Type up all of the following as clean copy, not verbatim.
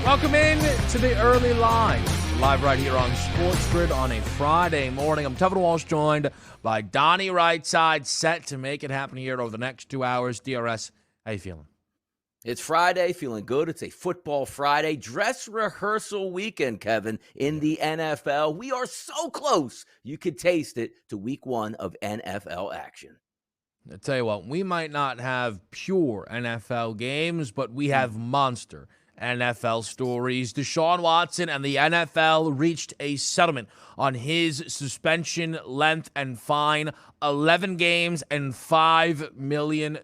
Welcome in to the early line. Live right here on Sports Grid on a Friday morning. I'm Tevin Walsh, joined by Donnie Rightside, set to make it happen here over the next 2 hours. DRS, how you feeling? It's Friday, feeling good. It's a football Friday, dress rehearsal weekend, Kevin, in the NFL. We are so close. You could taste it to week 1 of NFL action. I'll tell you what, we might not have pure NFL games, but we have monster NFL stories. Deshaun Watson and the NFL reached a settlement on his suspension length and fine, 11 games and $5 million.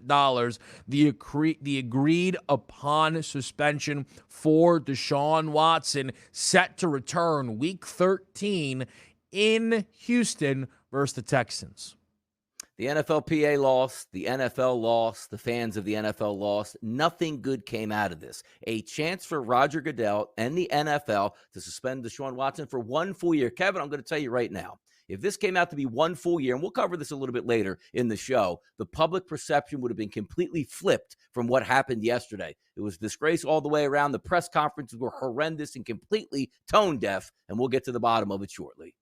The agreed upon suspension for Deshaun Watson set to return week 13 in Houston versus the Texans. The NFLPA lost, the NFL lost, the fans of the NFL lost. Nothing good came out of this. A chance for Roger Goodell and the NFL to suspend Deshaun Watson for 1 full year. Kevin, I'm going to tell you right now, if this came out to be 1 full year, and we'll cover this a little bit later in the show, the public perception would have been completely flipped from what happened yesterday. It was disgrace all the way around. The press conferences were horrendous and completely tone deaf, and we'll get to the bottom of it shortly.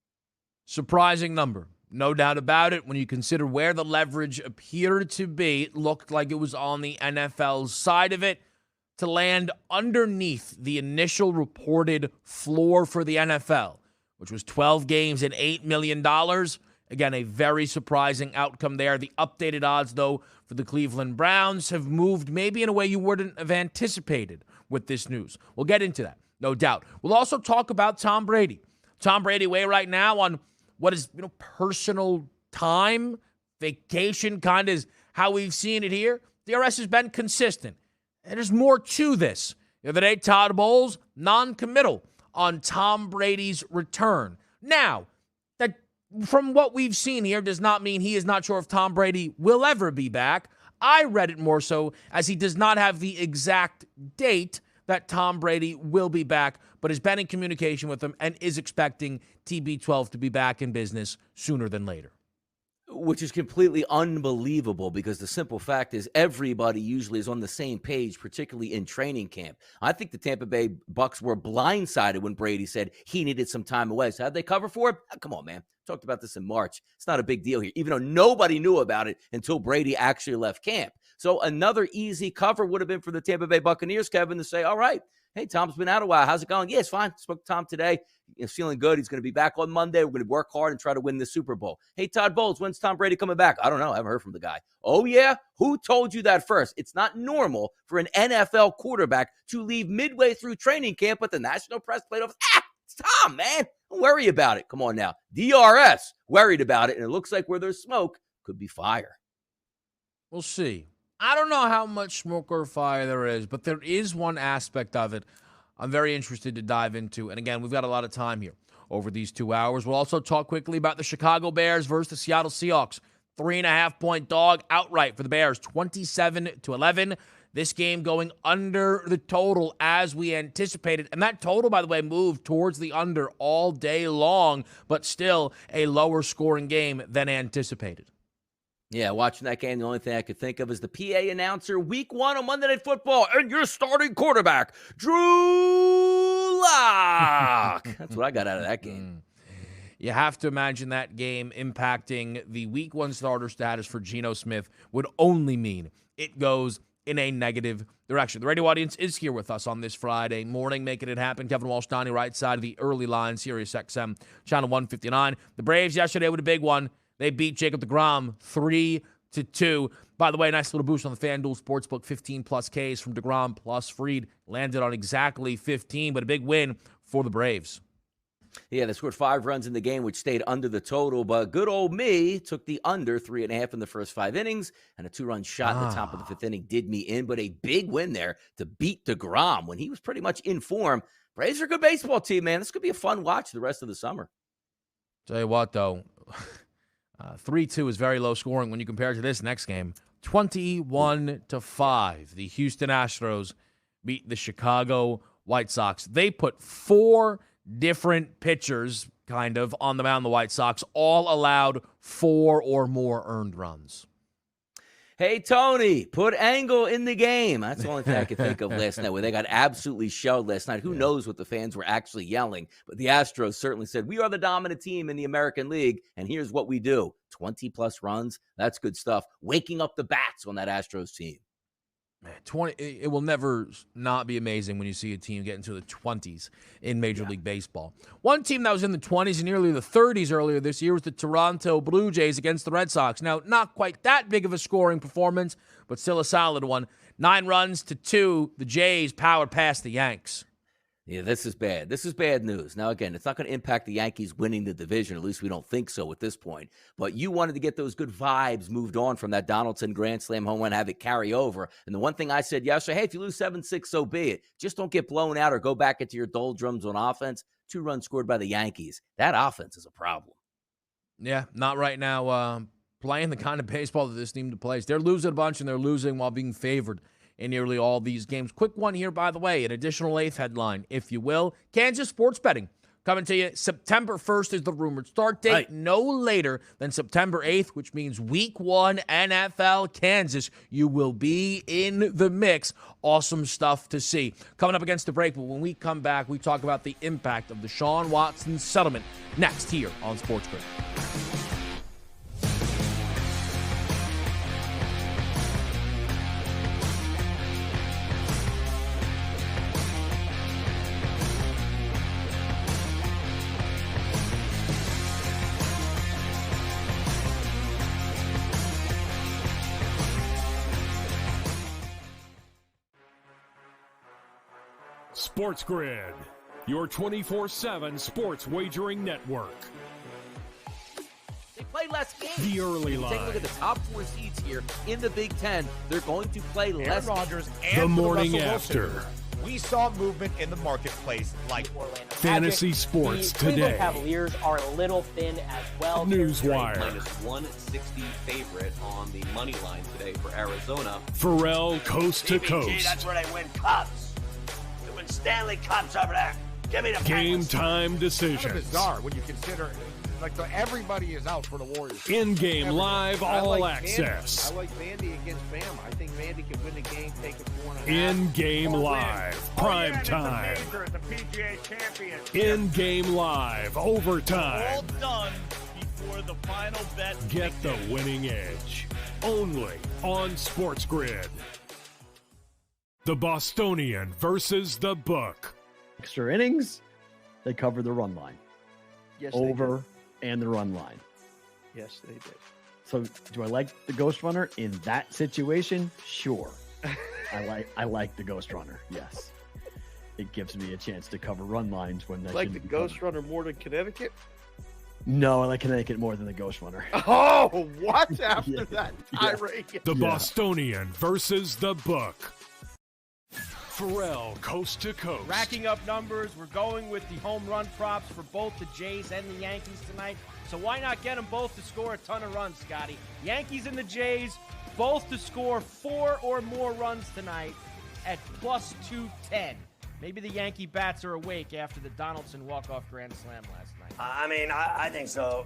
Surprising number. No doubt about it. When you consider where the leverage appeared to be, it looked like it was on the NFL's side of it to land underneath the initial reported floor for the NFL, which was 12 games and $8 million. Again, a very surprising outcome there. The updated odds, though, for the Cleveland Browns have moved maybe in a way you wouldn't have anticipated with this news. We'll get into that, no doubt. We'll also talk about Tom Brady. Tom Brady away right now on what is, personal time, vacation, kind of is how we've seen it here. DRS has been consistent. And there's more to this. The other day, Todd Bowles, non-committal on Tom Brady's return. Now, that from what we've seen here does not mean he is not sure if Tom Brady will ever be back. I read it more so as he does not have the exact date that Tom Brady will be back, but has been in communication with him and is expecting TB12 to be back in business sooner than later. Which is completely unbelievable because the simple fact is everybody usually is on the same page, particularly in training camp. I think the Tampa Bay Bucks were blindsided when Brady said he needed some time away. So how'd they cover for it? Oh, come on, man. Talked about this in March. It's not a big deal here, even though nobody knew about it until Brady actually left camp. So another easy cover would have been for the Tampa Bay Buccaneers, Kevin, to say, all right, hey, Tom's been out a while. How's it going? Yeah, it's fine. Spoke to Tom today. He's feeling good. He's going to be back on Monday. We're going to work hard and try to win the Super Bowl. Hey, Todd Bowles, when's Tom Brady coming back? I don't know. I haven't heard from the guy. Oh, yeah? Who told you that first? It's not normal for an NFL quarterback to leave midway through training camp at the national press plate of, it's Tom, man. Don't worry about it. Come on now. DRS worried about it, and it looks like where there's smoke could be fire. We'll see. I don't know how much smoke or fire there is, but there is one aspect of it I'm very interested to dive into. And again, we've got a lot of time here over these 2 hours. We'll also talk quickly about the Chicago Bears versus the Seattle Seahawks. 3.5-point dog outright for the Bears, 27-11. This game going under the total as we anticipated. And that total, by the way, moved towards the under all day long, but still a lower scoring game than anticipated. Yeah, watching that game, the only thing I could think of is the PA announcer, week 1 on Monday Night Football, and your starting quarterback, Drew Lock. That's what I got out of that game. You have to imagine that game impacting the week 1 starter status for Geno Smith would only mean it goes in a negative direction. The radio audience is here with us on this Friday morning, making it happen. Kevin Walsh, Donnie, right side of the early line, Sirius XM, channel 159. The Braves yesterday with a big one. They beat Jacob deGrom 3-2. By the way, nice little boost on the FanDuel Sportsbook, 15-plus Ks from deGrom plus Fried. Landed on exactly 15, but a big win for the Braves. Yeah, they scored 5 runs in the game, which stayed under the total, but good old me took the under 3.5 in the first 5 innings, and a 2-run shot in the top of the 5th inning did me in, but a big win there to beat deGrom when he was pretty much in form. Braves are a good baseball team, man. This could be a fun watch the rest of the summer. Tell you what, though, 3-2 is very low scoring when you compare it to this next game. 21-5. The Houston Astros beat the Chicago White Sox. They put 4 different pitchers, kind of, on the mound. The White Sox all allowed 4 or more earned runs. Hey, Tony, put Angle in the game. That's the only thing I could think of last night, where they got absolutely shelled last night. Who knows what the fans were actually yelling? But the Astros certainly said, we are the dominant team in the American League, and here's what we do. 20-plus runs. That's good stuff. Waking up the bats on that Astros team. 20. It will never not be amazing when you see a team get into the 20s in Major League Baseball. One team that was in the 20s and nearly the 30s earlier this year was the Toronto Blue Jays against the Red Sox. Now, not quite that big of a scoring performance, but still a solid one. 9 runs to 2. The Jays powered past the Yanks. Yeah, this is bad. This is bad news. Now, again, it's not going to impact the Yankees winning the division. At least we don't think so at this point. But you wanted to get those good vibes moved on from that Donaldson Grand Slam home run, have it carry over. And the one thing I said yesterday, hey, if you lose 7-6, so be it. Just don't get blown out or go back into your doldrums on offense. 2 runs scored by the Yankees. That offense is a problem. Yeah, not right now. Playing the kind of baseball that this team plays. They're losing a bunch, and they're losing while being favored in nearly all these games. Quick one here, by the way, an additional 8th headline, if you will. Kansas sports betting coming to you. September 1st is the rumored start date. Right. No later than September 8th, which means week 1 NFL Kansas. You will be in the mix. Awesome stuff to see. Coming up against the break, but when we come back, we talk about the impact of the Deshaun Watson settlement next here on Sports Grid. Sports Grid, your 24/7 sports wagering network. They play less games. The early line. Take a look at the top 4 seeds here in the Big Ten. They're going to play less. Rodgers and the morning Russell after. Wilson. We saw movement in the marketplace like Fantasy Sports the Today. Cleveland Cavaliers are a little thin as well. Newswire. -160 favorite on the money line today for Arizona. Pharrell Coast to Coast. That's where they win cups. They win Stanley Cups over there. Give me the Game Penguins. time decisions. kind of bizarre when you consider everybody is out for the Warriors. In-game live all like access. I like Vandy against Bama. I think Vandy can win the game, take it 4.5. In-game live, prime time. In-game live, overtime. All done before the final bet. Get the winning edge. Only on Sports Grid. The Bostonian versus the Book. Extra innings, they cover the run line. Yes, Over and the run line. Yes, they did. So do I like the Ghost Runner in that situation? Sure. I like the Ghost Runner, yes. It gives me a chance to cover run lines when they Like the Ghost Runner more than Connecticut? No, I like Connecticut more than the Ghost Runner. Oh, what after that tirade? The Bostonian versus the Book. Pharrell Coast to Coast. Racking up numbers. We're going with the home run props for both the Jays and the Yankees tonight. So why not get them both to score a ton of runs, Scotty? Yankees and the Jays, both to score 4 or more runs tonight at plus 210. Maybe the Yankee bats are awake after the Donaldson walk-off grand slam last night. I think so.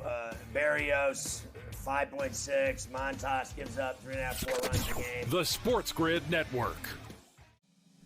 Barrios, 5.6. Montas gives up 3.5, 4 runs a game. The Sports Grid Network.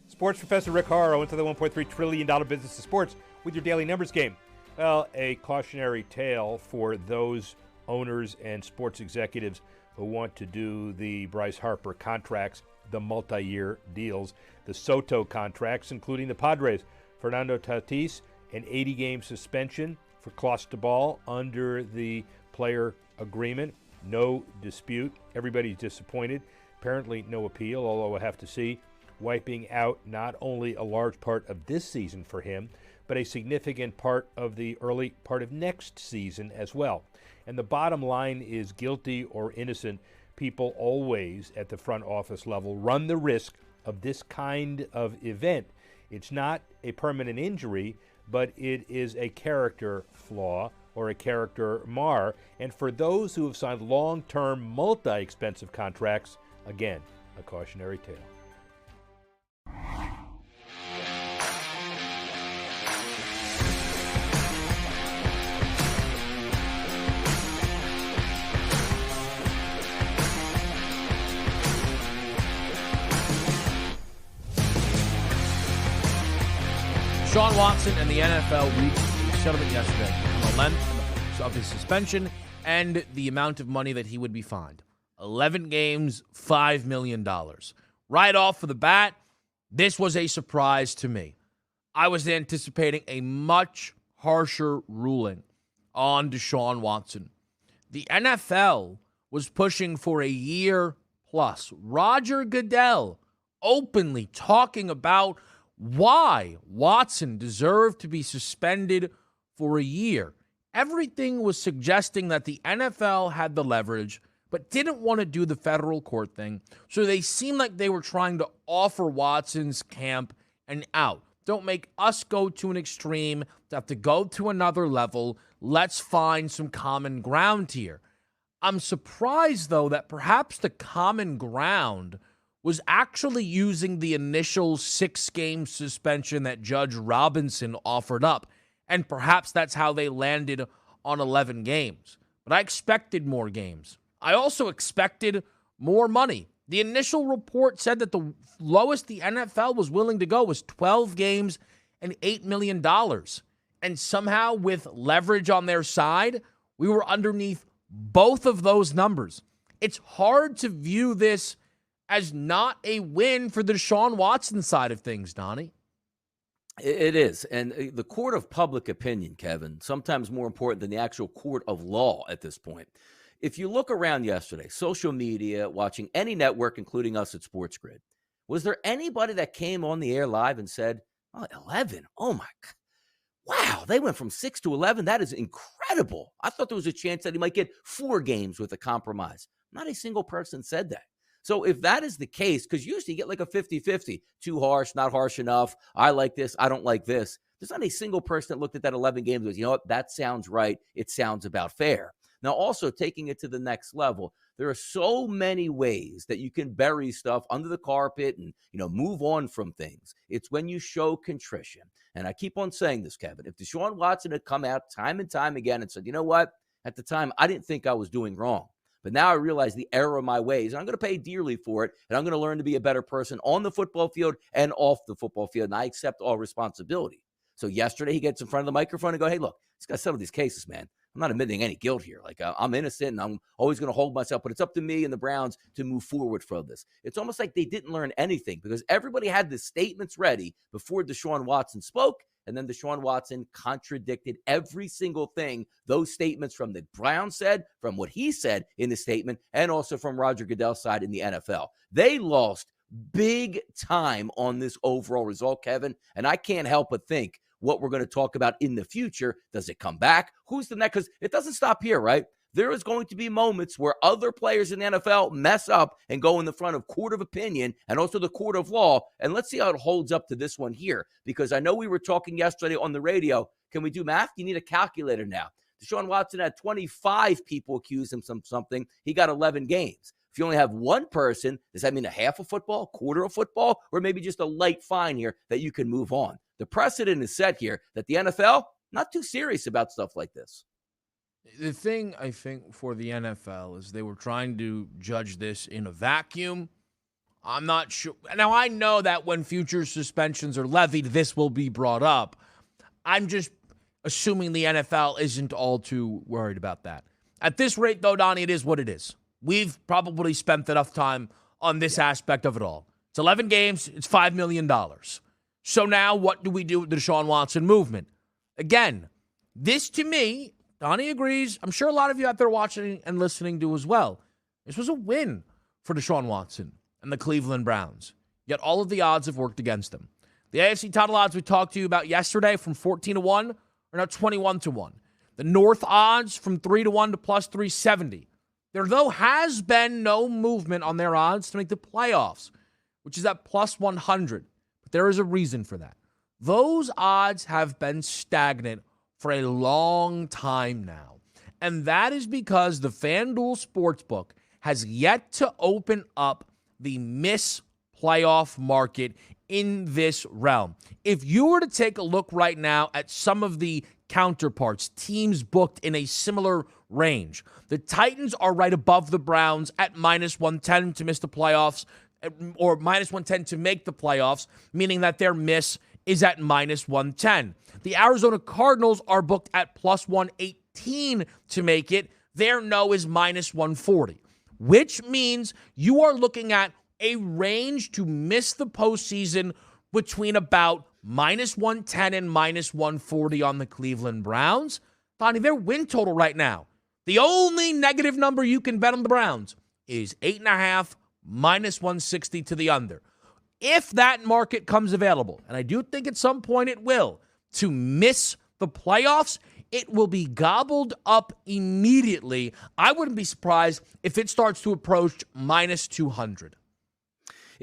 Sports Professor Rick Horrow into the $1.3 trillion business of sports with your daily numbers game. Well, a cautionary tale for those owners and sports executives who want to do the Bryce Harper contracts, the multi-year deals, the Soto contracts, including the Padres. Fernando Tatis, an 80-game suspension for Clostebol under the player agreement. No dispute. Everybody's disappointed. Apparently no appeal, although I have to see. Wiping out not only a large part of this season for him, but a significant part of the early part of next season as well. And the bottom line is, guilty or innocent, people always at the front office level run the risk of this kind of event. It's not a permanent injury, but it is a character flaw or a character mar. And for those who have signed long-term, multi-expensive contracts, again, a cautionary tale. Deshaun Watson and the NFL reached a settlement yesterday on the length of his suspension and the amount of money that he would be fined. 11 games, $5 million. Right off of the bat, this was a surprise to me. I was anticipating a much harsher ruling on Deshaun Watson. The NFL was pushing for a year plus. Roger Goodell openly talking about why Watson deserved to be suspended for a year. Everything was suggesting that the NFL had the leverage, but didn't want to do the federal court thing. So they seemed like they were trying to offer Watson's camp an out. Don't make us go to an extreme to have to go to another level. Let's find some common ground here. I'm surprised, though, that perhaps the common ground was actually using the initial 6-game suspension that Judge Robinson offered up. And perhaps that's how they landed on 11 games. But I expected more games. I also expected more money. The initial report said that the lowest the NFL was willing to go was 12 games and $8 million. And somehow, with leverage on their side, we were underneath both of those numbers. It's hard to view this as not a win for the Deshaun Watson side of things, Donnie. It is. And the court of public opinion, Kevin, sometimes more important than the actual court of law at this point. If you look around yesterday, social media, watching any network, including us at Sports Grid, was there anybody that came on the air live and said, 11? Oh, my God. Wow, they went from 6 to 11. That is incredible. I thought there was a chance that he might get 4 games with a compromise. Not a single person said that. So if that is the case, because usually you get like a 50-50, too harsh, not harsh enough, I like this, I don't like this. There's not a single person that looked at that 11 games and goes, you know what, that sounds right. It sounds about fair. Now, also taking it to the next level, there are so many ways that you can bury stuff under the carpet and, move on from things. It's when you show contrition. And I keep on saying this, Kevin. If Deshaun Watson had come out time and time again and said, you know what, at the time, I didn't think I was doing wrong. But now I realize the error of my ways, and I'm going to pay dearly for it, and I'm going to learn to be a better person on the football field and off the football field, and I accept all responsibility. So yesterday he gets in front of the microphone and go, hey, look, he's got to settle these cases, man. I'm not admitting any guilt here. Like, I'm innocent, and I'm always going to hold myself, but it's up to me and the Browns to move forward from this. It's almost like they didn't learn anything because everybody had the statements ready before Deshaun Watson spoke, and then Deshaun Watson contradicted every single thing those statements from the Browns said, from what he said in the statement, and also from Roger Goodell's side in the NFL. They lost big time on this overall result, Kevin, and I can't help but think what we're going to talk about in the future. Does it come back? Who's the next? Because it doesn't stop here, right? There is going to be moments where other players in the NFL mess up and go in the front of court of opinion and also the court of law. And let's see how it holds up to this one here, because I know we were talking yesterday on the radio. Can we do math? You need a calculator now. Deshaun Watson had 25 people accuse him of something. He got 11 games. If you only have one person, does that mean a half of football, quarter of football, or maybe just a light fine here that you can move on? The precedent is set here that the NFL, not too serious about stuff like this. The thing, I think, for the NFL is they were trying to judge this in a vacuum. I'm not sure. Now, I know that when future suspensions are levied, this will be brought up. I'm just assuming the NFL isn't all too worried about that. At this rate, though, Donnie, it is what it is. We've probably spent enough time on this aspect of it all. It's 11 games. It's $5 million. So now what do we do with the Deshaun Watson movement? Again, this to me, Donnie agrees. I'm sure a lot of you out there watching and listening do as well. This was a win for Deshaun Watson and the Cleveland Browns. Yet all of the odds have worked against them. The AFC title odds we talked to you about yesterday from 14-1 are now 21-1. The North odds from 3-1 to plus 370. There, though, has been no movement on their odds to make the playoffs, which is at plus 100. But there is a reason for that. Those odds have been stagnant for a long time now. And that is because the FanDuel Sportsbook has yet to open up the playoff market in this realm. If you were to take a look right now at some of the counterparts, teams booked in a similar range, the Titans are right above the Browns at minus 110 to miss the playoffs, or minus 110 to make the playoffs, meaning that their miss is at minus 110. The Arizona Cardinals are booked at plus 118 to make it. Their no is minus 140, which means you are looking at a range to miss the postseason between about minus 110 and minus 140 on the Cleveland Browns. Donnie, their win total right now, the only negative number you can bet on the Browns is 8.5 minus 160 to the under. If that market comes available, and I do think at some point it will, to miss the playoffs, it will be gobbled up immediately. I wouldn't be surprised if it starts to approach minus 200.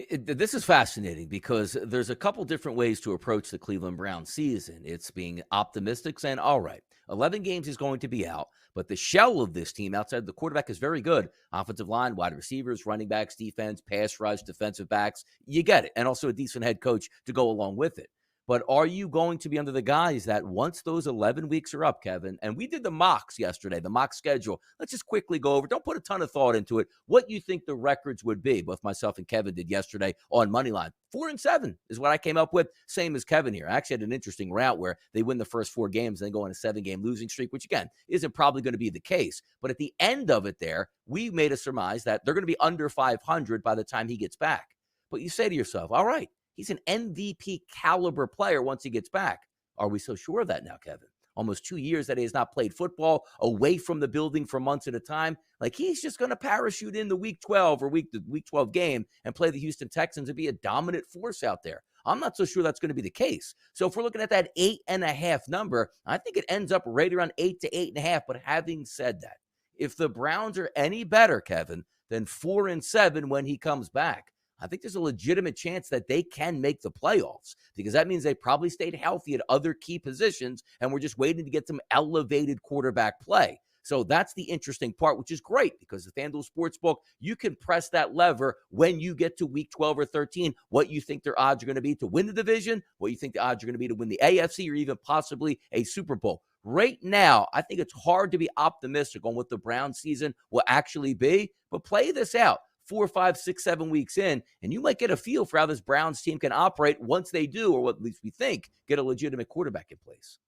This is fascinating because there's a couple different ways to approach the Cleveland Browns season. It's being optimistic, saying, all right, 11 games is going to be out, but the shell of this team outside the quarterback is very good. Offensive line, wide receivers, running backs, defense, pass rush, defensive backs. You get it. And also a decent head coach to go along with it. But are you going to be under the guise that once those 11 weeks are up, Kevin, and we did the mocks yesterday, the mock schedule, let's just quickly go over, don't put a ton of thought into it, what you think the records would be. Both myself and Kevin did yesterday on Moneyline. 4-7 is what I came up with, same as Kevin here. I actually had an interesting route where they win the first 4 games and then go on a 7-game losing streak, which, again, isn't probably going to be the case. But at the end of it there, we made a surmise that they're going to be under 500 by the time he gets back. But you say to yourself, all right, he's an MVP caliber player once he gets back. Are we so sure of that now, Kevin? Almost 2 years that he has not played football, away from the building for months at a time. Like, he's just going to parachute in the week 12 or week 12 game and play the Houston Texans and be a dominant force out there. I'm not so sure that's going to be the case. So if we're looking at that 8.5 number, I think it ends up right around 8 to 8.5. But having said that, if the Browns are any better, Kevin, than 4-7 when he comes back, I think there's a legitimate chance that they can make the playoffs, because that means they probably stayed healthy at other key positions and we're just waiting to get some elevated quarterback play. So that's the interesting part, which is great because the FanDuel Sportsbook, you can press that lever when you get to week 12 or 13, what you think their odds are going to be to win the division, what you think the odds are going to be to win the AFC or even possibly a Super Bowl. Right now, I think it's hard to be optimistic on what the Browns season will actually be, but play this out 4, 5, 6, 7 weeks in, and you might get a feel for how this Browns team can operate once they do, or what at least we think, get a legitimate quarterback in place.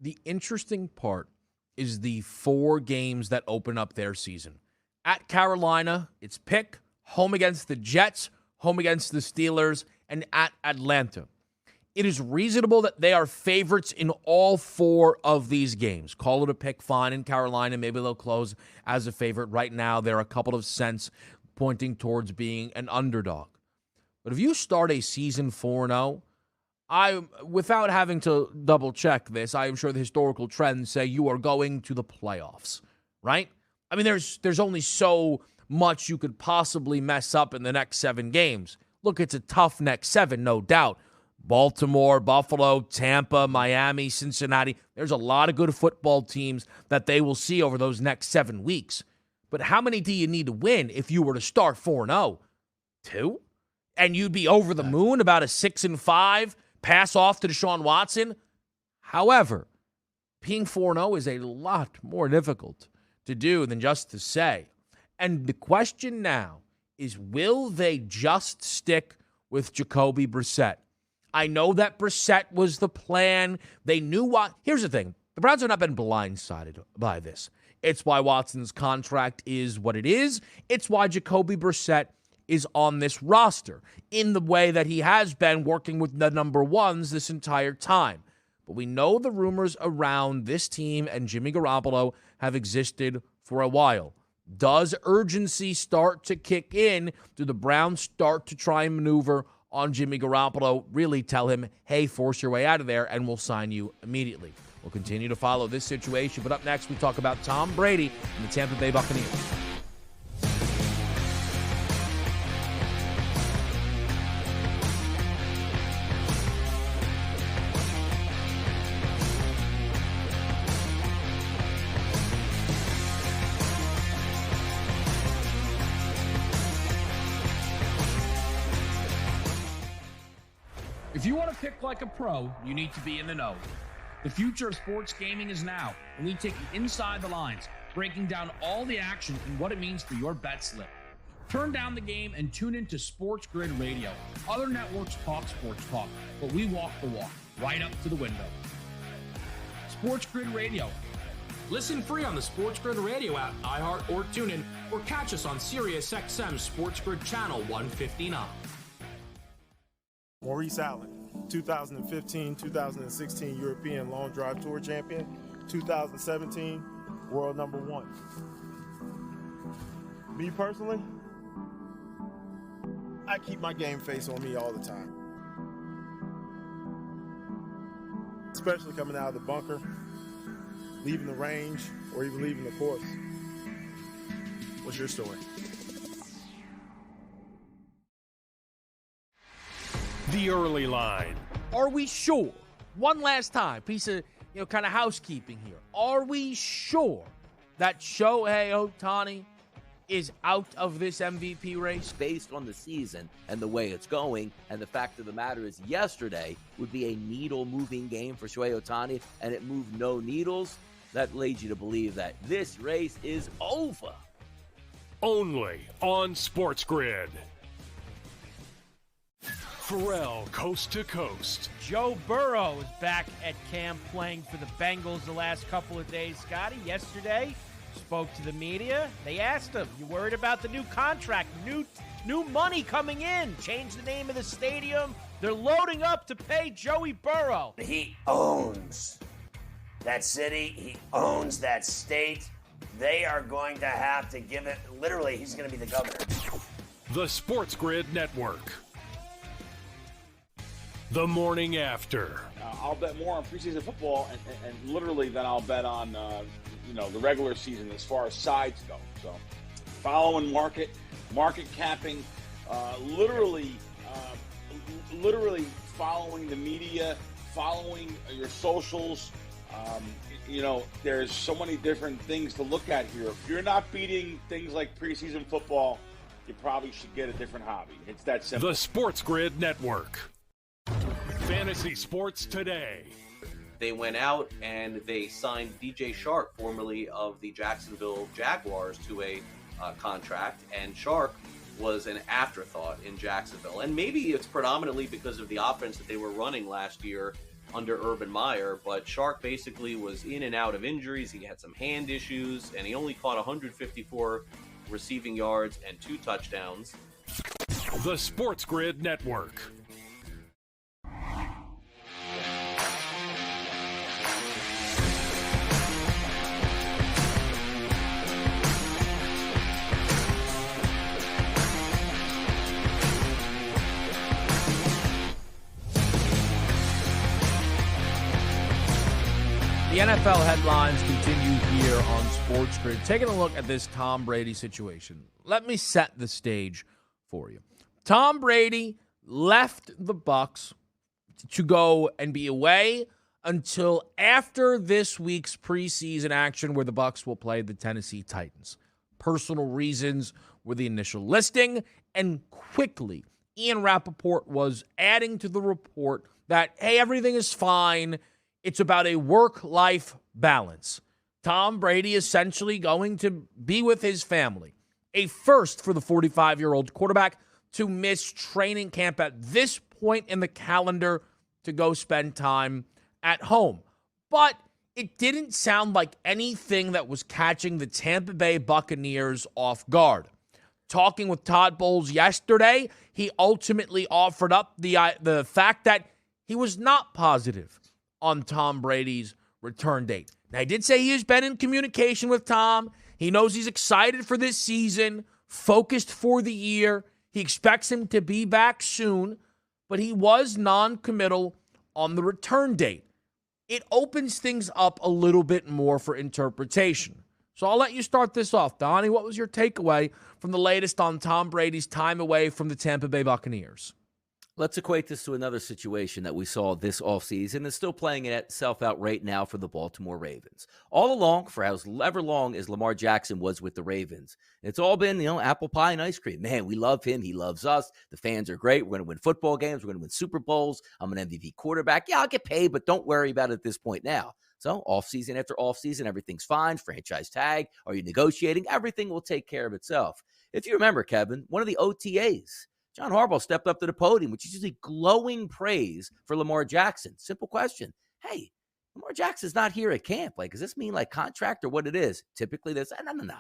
The interesting part is the 4 games that open up their season. At Carolina, it's pick, home against the Jets, home against the Steelers, and at Atlanta. It is reasonable that they are favorites in all 4 of these games. Call it a pick, fine. In Carolina, maybe they'll close as a favorite. Right now, they're a couple of cents pointing towards being an underdog. But if you start a season 4-0, without having to double check this, I am sure the historical trends say you are going to the playoffs, right? I mean, there's only so much you could possibly mess up in the next 7 games. Look, it's a tough next 7, no doubt. Baltimore, Buffalo, Tampa, Miami, Cincinnati. There's a lot of good football teams that they will see over those next 7 weeks. But how many do you need to win if you were to start 4-0? 2? And you'd be over the moon about a 6-5 pass off to Deshaun Watson? However, being 4-0 is a lot more difficult to do than just to say. And the question now is, will they just stick with Jacoby Brissett? I know that Brissett was the plan. They knew what. Here's the thing. The Browns have not been blindsided by this. It's why Watson's contract is what it is. It's why Jacoby Brissett is on this roster in the way that he has been working with the number ones this entire time. But we know the rumors around this team and Jimmy Garoppolo have existed for a while. Does urgency start to kick in? Do the Browns start to try and maneuver on Jimmy Garoppolo? Really tell him, hey, force your way out of there and we'll sign you immediately. We'll continue to follow this situation, but up next we talk about Tom Brady and the Tampa Bay Buccaneers. If you want to pick like a pro, you need to be in the know. The future of sports gaming is now, and we take you inside the lines, breaking down all the action and what it means for your bet slip. Turn down the game and tune into Sports Grid Radio. Other networks talk sports talk, but we walk the walk, right up to the window. Sports Grid Radio. Listen free on the Sports Grid Radio app, iHeart, or TuneIn, or catch us on SiriusXM Sports Grid Channel 159. Maurice Allen, 2015-2016 European Long Drive Tour Champion, 2017 World Number 1. Me personally, I keep my game face on me all the time. Especially coming out of the bunker, leaving the range, or even leaving the course. What's your story? The early line. Are we sure? One last time, piece of, kind of housekeeping here. Are we sure that Shohei Ohtani is out of this MVP race? Based on the season and the way it's going, and the fact of the matter is yesterday would be a needle-moving game for Shohei Ohtani, and it moved no needles. That leads you to believe that this race is over. Only on Sports Grid. Pharrell, Coast to Coast. Joe Burrow is back at camp playing for the Bengals the last couple of days. Scotty, yesterday, spoke to the media. They asked him, you worried about the new contract, new money coming in, change the name of the stadium? They're loading up to pay Joey Burrow. He owns that city. He owns that state. They are going to have to give it, literally, he's going to be the governor. The Sports Grid Network. The morning after. I'll bet more on preseason football and literally than I'll bet on the regular season as far as sides go. So following market capping, literally following the media, following your socials. There's so many different things to look at here. If you're not beating things like preseason football, you probably should get a different hobby. It's that simple. The Sports Grid Network. Fantasy Sports Today. They went out and they signed DJ Shark, formerly of the Jacksonville Jaguars, to a contract, and Shark was an afterthought in Jacksonville. And maybe it's predominantly because of the offense that they were running last year under Urban Meyer, but Shark basically was in and out of injuries. He had some hand issues, and he only caught 154 receiving yards and 2 touchdowns. The Sports Grid Network. The NFL headlines continue here on Sports Grid. Taking a look at this Tom Brady situation. Let me set the stage for you. Tom Brady left the Bucs to go and be away until after this week's preseason action where the Bucs will play the Tennessee Titans. Personal reasons were the initial listing, and quickly Ian Rappaport was adding to the report that, hey, everything is fine. It's about a work-life balance. Tom Brady essentially going to be with his family. A first for the 45-year-old quarterback to miss training camp at this point in the calendar to go spend time at home. But it didn't sound like anything that was catching the Tampa Bay Buccaneers off guard. Talking with Todd Bowles yesterday, he ultimately offered up the fact that he was not positive on Tom Brady's return date. Now, he did say he has been in communication with Tom. He knows he's excited for this season, focused for the year. He expects him to be back soon, but he was non-committal on the return date. It opens things up a little bit more for interpretation. So I'll let you start this off. Donnie, what was your takeaway from the latest on Tom Brady's time away from the Tampa Bay Buccaneers? Let's equate this to another situation that we saw this offseason and still playing itself out right now for the Baltimore Ravens. All along, for however long as Lamar Jackson was with the Ravens, it's all been, apple pie and ice cream. Man, we love him. He loves us. The fans are great. We're going to win football games. We're going to win Super Bowls. I'm an MVP quarterback. Yeah, I'll get paid, but don't worry about it at this point now. So offseason after offseason, everything's fine. Franchise tag. Are you negotiating? Everything will take care of itself. If you remember, Kevin, one of the OTAs, John Harbaugh stepped up to the podium, which is usually glowing praise for Lamar Jackson. Simple question. Hey, Lamar Jackson's not here at camp. Like, does this mean like contract or what it is? Typically, there's no.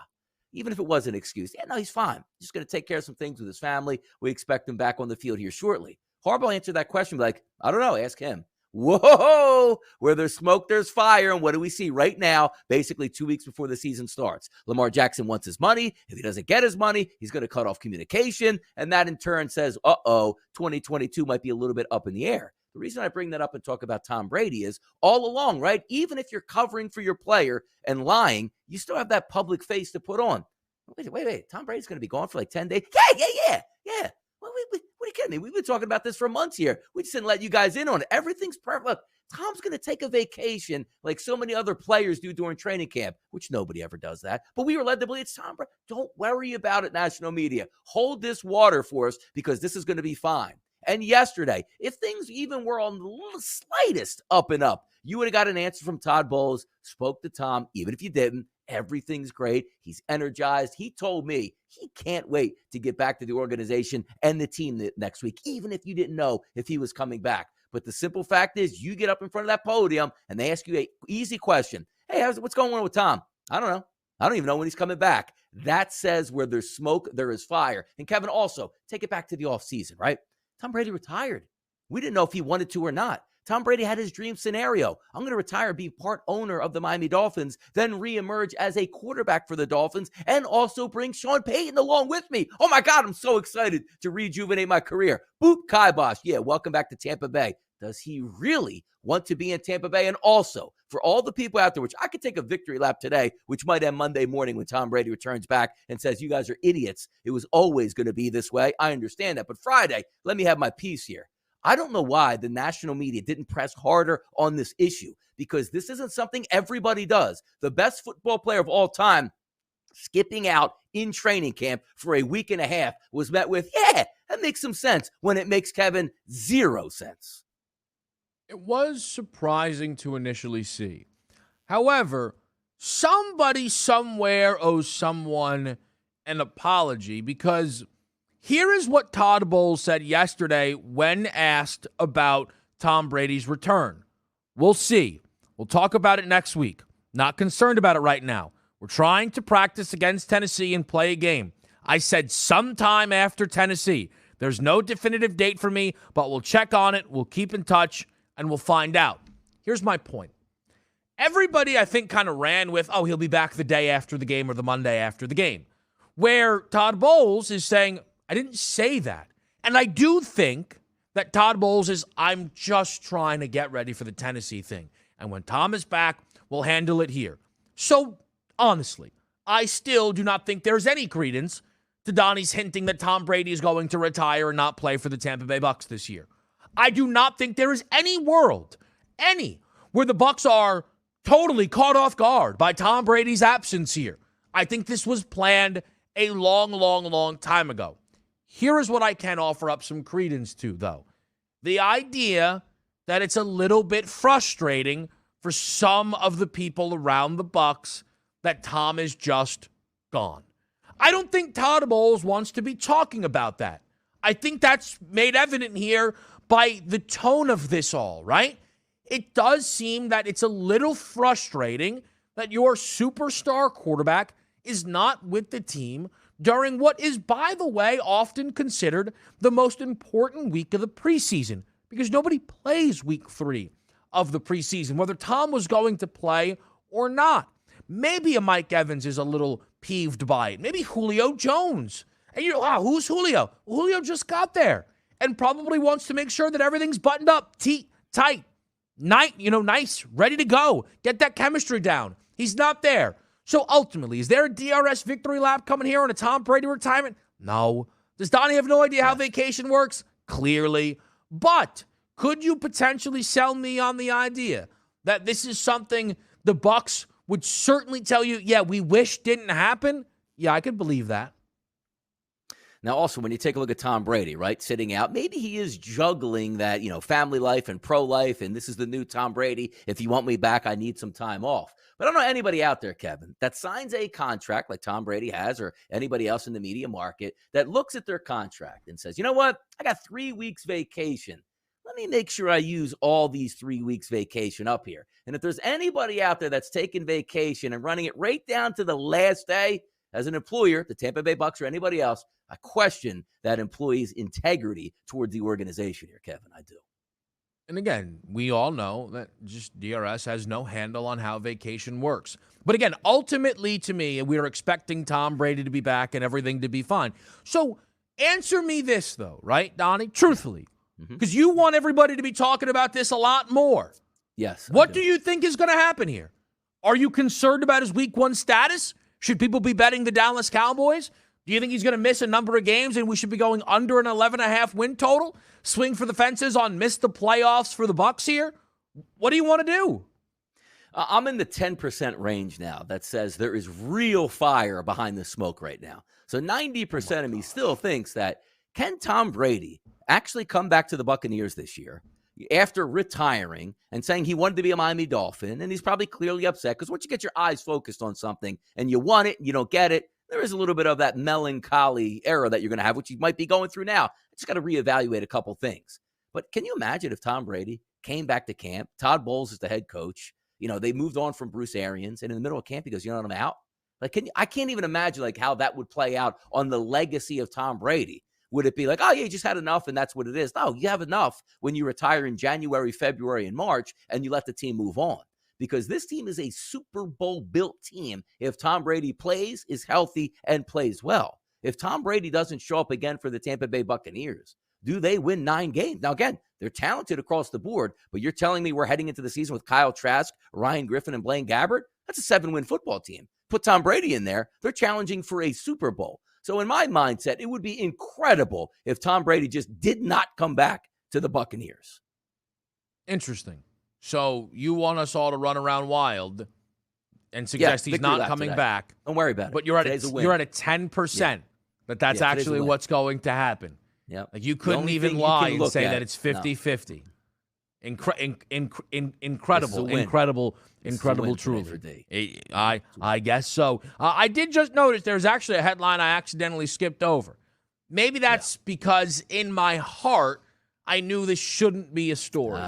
Even if it was an excuse. Yeah, no, he's fine. Just going to take care of some things with his family. We expect him back on the field here shortly. Harbaugh answered that question like, I don't know. Ask him. Whoa, where there's smoke, there's fire. And what do we see right now, basically 2 weeks before the season starts? Lamar Jackson wants his money. If he doesn't get his money, he's going to cut off communication. And that in turn says, 2022 might be a little bit up in the air. The reason I bring that up and talk about Tom Brady is all along, right? Even if you're covering for your player and lying, you still have that public face to put on. Wait. Tom Brady's going to be gone for like 10 days? Yeah. What are you kidding me? We've been talking about this for months here. We just didn't let you guys in on it. Everything's perfect. Look, Tom's going to take a vacation like so many other players do during training camp, which nobody ever does that. But we were led to believe it's Tom Brady. Don't worry about it, national media. Hold this water for us because this is going to be fine. And yesterday, if things even were on the slightest up and up, you would have got an answer from Todd Bowles, spoke to Tom, even if you didn't. Everything's great. He's energized. He told me he can't wait to get back to the organization and the team next week, even if you didn't know if he was coming back. But the simple fact is you get up in front of that podium and they ask you an easy question. Hey, what's going on with Tom? I don't know. I don't even know when he's coming back. That says where there's smoke, there is fire. And Kevin, also, take it back to the offseason, right? Tom Brady retired. We didn't know if he wanted to or not. Tom Brady had his dream scenario. I'm going to retire, be part owner of the Miami Dolphins, then reemerge as a quarterback for the Dolphins, and also bring Sean Payton along with me. Oh my God, I'm so excited to rejuvenate my career. Boop, kibosh. Yeah, welcome back to Tampa Bay. Does he really want to be in Tampa Bay? And also, for all the people out there, which I could take a victory lap today, which might end Monday morning when Tom Brady returns back and says, you guys are idiots. It was always going to be this way. I understand that. But Friday, let me have my piece here. I don't know why the national media didn't press harder on this issue, because this isn't something everybody does. The best football player of all time skipping out in training camp for a week and a half was met with, yeah, that makes some sense, when it makes, Kevin, zero sense. It was surprising to initially see. However, somebody somewhere owes someone an apology, because here is what Todd Bowles said yesterday when asked about Tom Brady's return. We'll see. We'll talk about it next week. Not concerned about it right now. We're trying to practice against Tennessee and play a game. I said sometime after Tennessee. There's no definitive date for me, but we'll check on it. We'll keep in touch, and we'll find out. Here's my point. Everybody, I think, kind of ran with, he'll be back the day after the game or the Monday after the game, where Todd Bowles is saying, I didn't say that. And I do think that Todd Bowles is, I'm just trying to get ready for the Tennessee thing. And when Tom is back, we'll handle it here. So, honestly, I still do not think there's any credence to Donnie's hinting that Tom Brady is going to retire and not play for the Tampa Bay Bucs this year. I do not think there is any world, where the Bucs are totally caught off guard by Tom Brady's absence here. I think this was planned a long time ago. Here is what I can offer up some credence to, though. The idea that it's a little bit frustrating for some of the people around the Bucs that Tom is just gone. I don't think Todd Bowles wants to be talking about that. I think that's made evident here by the tone of this all, right? It does seem that it's a little frustrating that your superstar quarterback is not with the team during what is, by the way, often considered the most important week of the preseason, because nobody plays week 3 of the preseason, whether Tom was going to play or not. Maybe a Mike Evans is a little peeved by it. Maybe Julio Jones. And you're, who's Julio? Julio just got there and probably wants to make sure that everything's buttoned up, tight, nice, ready to go. Get that chemistry down. He's not there. So ultimately, is there a DRS victory lap coming here on a Tom Brady retirement? No. Does Donnie have no idea how vacation works? Clearly. But could you potentially sell me on the idea that this is something the Bucs would certainly tell you, yeah, we wish didn't happen? Yeah, I could believe that. Now, also, when you take a look at Tom Brady, right, sitting out, maybe he is juggling that, family life and pro life, and this is the new Tom Brady. If you want me back, I need some time off. But I don't know anybody out there, Kevin, that signs a contract like Tom Brady has or anybody else in the media market that looks at their contract and says, you know what, I got 3 weeks vacation. Let me make sure I use all these 3 weeks vacation up here. And if there's anybody out there that's taking vacation and running it right down to the last day, as an employer, the Tampa Bay Bucks or anybody else, I question that employee's integrity towards the organization here, Kevin. I do. And again, we all know that just DRS has no handle on how vacation works. But again, ultimately to me, we are expecting Tom Brady to be back and everything to be fine. So answer me this, though, right, Donnie? Truthfully, because you want everybody to be talking about this a lot more. Yes. What do you think is going to happen here? Are you concerned about his week 1 status? Should people be betting the Dallas Cowboys? Do you think he's going to miss a number of games and we should be going under an 11.5 win total? Swing for the fences on miss the playoffs for the Bucks here? What do you want to do? I'm in the 10% range now that says there is real fire behind the smoke right now. So 90% of me still thinks that can Tom Brady actually come back to the Buccaneers this year after retiring and saying he wanted to be a Miami Dolphin, and he's probably clearly upset because once you get your eyes focused on something and you want it and you don't get it, there is a little bit of that melancholy era that you're going to have, which you might be going through now. I just got to reevaluate a couple things. But can you imagine if Tom Brady came back to camp, Todd Bowles is the head coach, they moved on from Bruce Arians, and in the middle of camp, he goes, I'm out. Like, I can't even imagine like how that would play out on the legacy of Tom Brady. Would it be like, oh, yeah, you just had enough and that's what it is? No, you have enough when you retire in January, February, and March, and you let the team move on. Because this team is a Super Bowl-built team if Tom Brady plays, is healthy, and plays well. If Tom Brady doesn't show up again for the Tampa Bay Buccaneers, do they win 9 games? Now, again, they're talented across the board, but you're telling me we're heading into the season with Kyle Trask, Ryan Griffin, and Blaine Gabbert? That's a 7-win football team. Put Tom Brady in there, they're challenging for a Super Bowl. So in my mindset, it would be incredible if Tom Brady just did not come back to the Buccaneers. Interesting. So you want us all to run around wild and suggest he's not coming back. Don't worry about it. But you're at a 10% that that's actually what's going to happen. Yeah. Like you couldn't even lie and say that it's 50-50. Incredible, truly. I guess so. I did just notice there's actually a headline I accidentally skipped over. Maybe that's because in my heart, I knew this shouldn't be a story.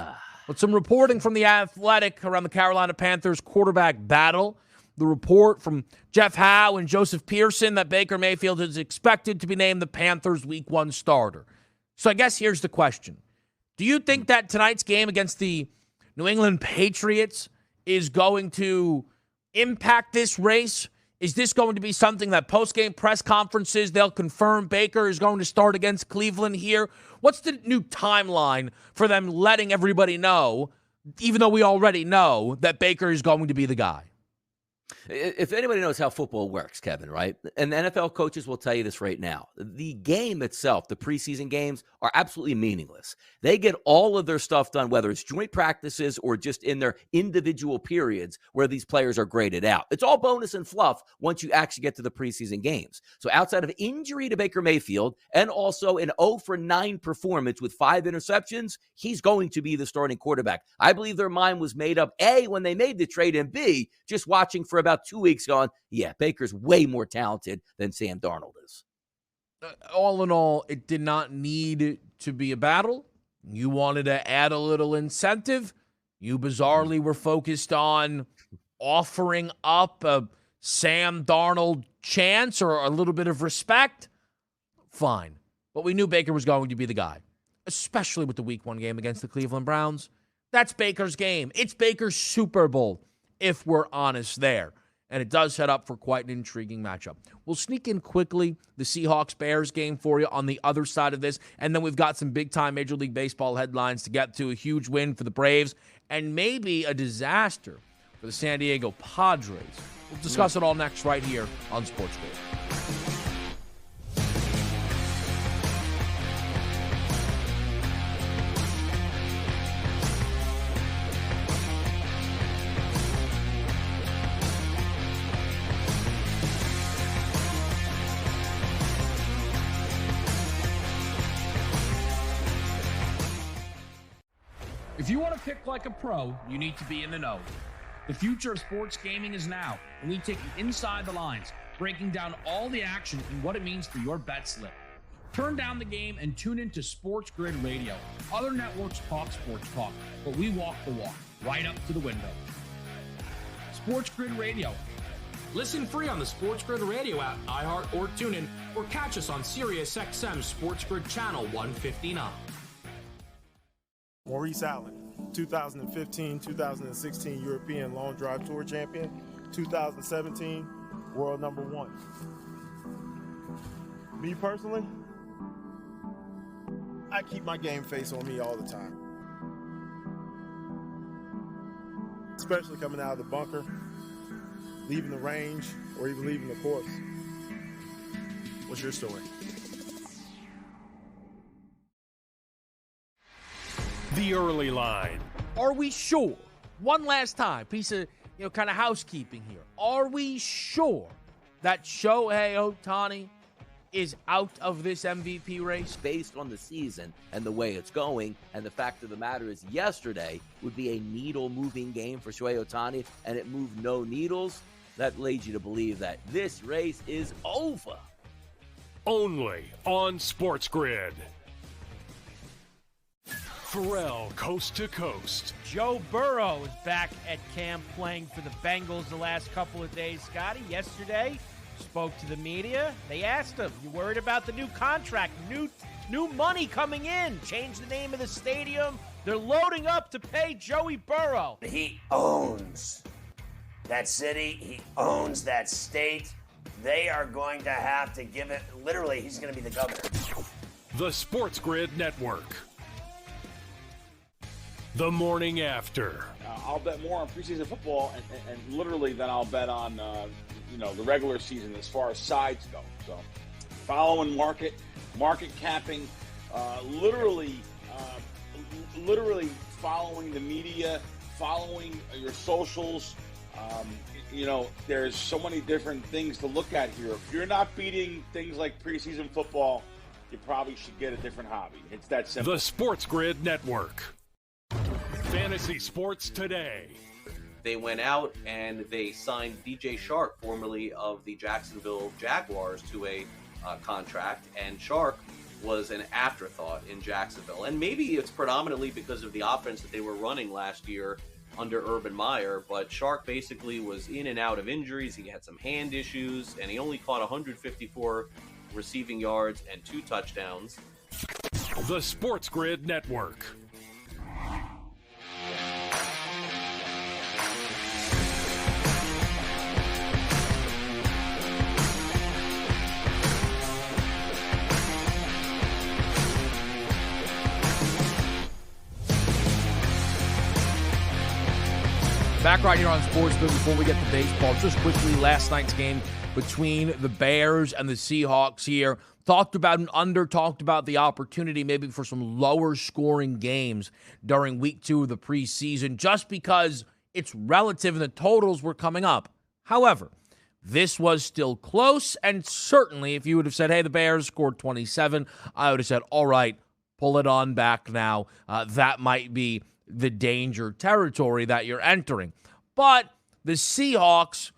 But some reporting from The Athletic around the Carolina Panthers quarterback battle. The report from Jeff Howe and Joseph Pearson that Baker Mayfield is expected to be named the Panthers' Week 1 starter. So I guess here's the question. Do you think that tonight's game against the New England Patriots is going to impact this race? Is this going to be something that post-game press conferences, they'll confirm Baker is going to start against Cleveland here? What's the new timeline for them letting everybody know, even though we already know, that Baker is going to be the guy? If anybody knows how football works, Kevin, right? And the NFL coaches will tell you this right now. The game itself, the preseason games, are absolutely meaningless. They get all of their stuff done, whether it's joint practices or just in their individual periods where these players are graded out. It's all bonus and fluff once you actually get to the preseason games. So outside of injury to Baker Mayfield and also an 0-for-9 performance with 5 interceptions, he's going to be the starting quarterback. I believe their mind was made up, A, when they made the trade, and B, just watching for about 2 weeks going, yeah, Baker's way more talented than Sam Darnold is. All in all, it did not need to be a battle. You wanted to add a little incentive. You bizarrely were focused on offering up a Sam Darnold chance or a little bit of respect. Fine. But we knew Baker was going to be the guy, especially with the Week 1 game against the Cleveland Browns. That's Baker's game. It's Baker's Super Bowl, if we're honest there. And it does set up for quite an intriguing matchup. We'll sneak in quickly the Seahawks-Bears game for you on the other side of this. And then we've got some big-time Major League Baseball headlines to get to. A huge win for the Braves and maybe a disaster for the San Diego Padres. We'll discuss it all next right here on Sports Grid. If you want to pick like a pro, you need to be in the know. The future of sports gaming is now, and we take you inside the lines, breaking down all the action and what it means for your bet slip. Turn down the game and tune into Sports Grid Radio. Other networks talk sports talk, but we walk the walk, right up to the window. Sports Grid Radio. Listen free on the Sports Grid Radio app, iHeart, or TuneIn, or catch us on Sirius XM Sports Grid Channel 159. Maurice Allen, 2015-2016 European Long Drive Tour Champion, 2017 World Number 1. Me personally, I keep my game face on me all the time. Especially coming out of the bunker, leaving the range, or even leaving the course. What's your story? The early line. Are we sure? One last time, piece of, kind of housekeeping here. Are we sure that Shohei Ohtani is out of this MVP race? Based on the season and the way it's going, and the fact of the matter is yesterday would be a needle-moving game for Shohei Ohtani, and it moved no needles. That leads you to believe that this race is over. Only on Sports Grid. Pharrell, coast to coast. Joe Burrow is back at camp playing for the Bengals the last couple of days. Scotty, yesterday, spoke to the media. They asked him, you worried about the new contract, new money coming in, change the name of the stadium? They're loading up to pay Joey Burrow. He owns that city. He owns that state. They are going to have to give it, literally, he's going to be the governor. The Sports Grid Network. The morning after. I'll bet more on preseason football and literally than I'll bet on the regular season as far as sides go. So following market capping, literally following the media, following your socials. There's so many different things to look at here. If you're not beating things like preseason football, you probably should get a different hobby. It's that simple. The Sports Grid Network. Fantasy Sports Today. They went out and they signed DJ Shark, formerly of the Jacksonville Jaguars, to a contract, and Shark was an afterthought in Jacksonville. And maybe it's predominantly because of the offense that they were running last year under Urban Meyer, but Shark basically was in and out of injuries. He had some hand issues, and he only caught 154 receiving yards and 2 touchdowns. The Sports Grid Network. Back right here on Sports Grid before we get to baseball. Just quickly, last night's game between the Bears and the Seahawks here. Talked about the opportunity maybe for some lower scoring games during week 2 of the preseason, just because it's relative and the totals were coming up. However, this was still close, and certainly if you would have said, hey, the Bears scored 27, I would have said, all right, pull it on back now. That might be the danger territory that you're entering. But the Seahawks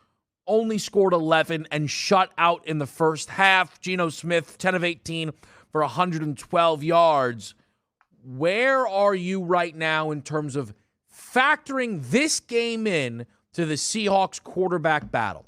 only scored 11 and shut out in the first half. Geno Smith, 10 of 18 for 112 yards. Where are you right now in terms of factoring this game in to the Seahawks quarterback battle?